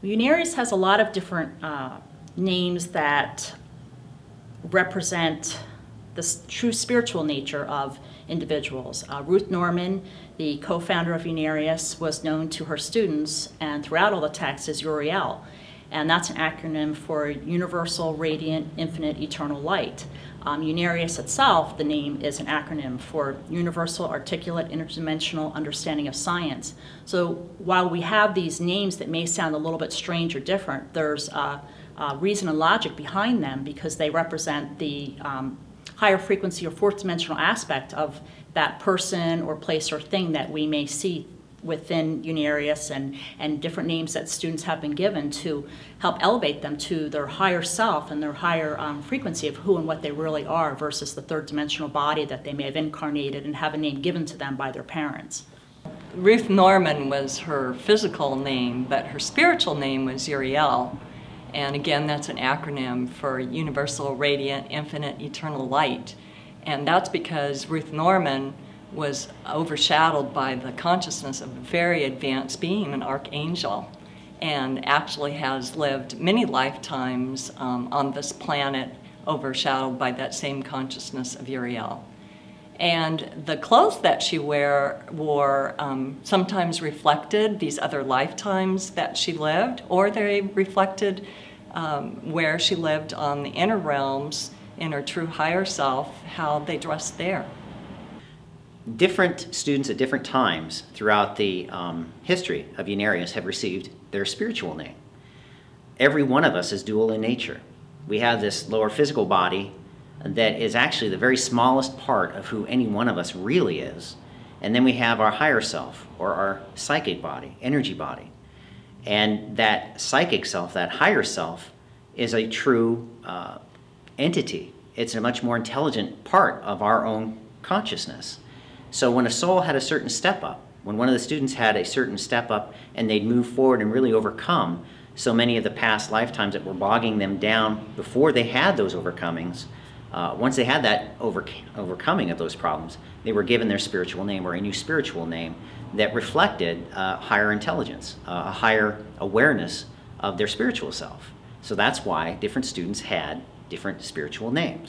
Unarius has a lot of different names that represent the true spiritual nature of individuals. Ruth Norman, the co-founder of Unarius, was known to her students and throughout all the texts as Uriel, and that's an acronym for Universal, Radiant, Infinite, Eternal Light. Unarius itself, the name, is an acronym for Universal, Articulate, Interdimensional Understanding of Science. So while we have these names that may sound a little bit strange or different, there's reason and logic behind them because they represent the higher frequency or fourth dimensional aspect of that person or place or thing that we may see within Unarius, and different names that students have been given to help elevate them to their higher self and their higher frequency of who and what they really are versus the third dimensional body that they may have incarnated and have a name given to them by their parents. Ruth Norman was her physical name, but her spiritual name was Uriel. And again, that's an acronym for Universal, Radiant, Infinite, Eternal Light. And that's because Ruth Norman was overshadowed by the consciousness of a very advanced being, an archangel, and actually has lived many lifetimes on this planet, overshadowed by that same consciousness of Uriel. And the clothes that she wore sometimes reflected these other lifetimes that she lived, or they reflected where she lived on the inner realms in her true higher self, how they dressed there. Different students at different times throughout the history of Unarius have received their spiritual name. Every one of us is dual in nature. We have this lower physical body that is actually the very smallest part of who any one of us really is. And then we have our higher self, or our psychic body, energy body. And that psychic self, that higher self, is a true entity. It's a much more intelligent part of our own consciousness. So when a soul had a certain step up, when one of the students had a certain step up and they'd move forward and really overcome so many of the past lifetimes that were bogging them down before they had those overcomings, once they had that overcoming of those problems, they were given their spiritual name, or a new spiritual name that reflected higher intelligence, a higher awareness of their spiritual self. So that's why different students had different spiritual names.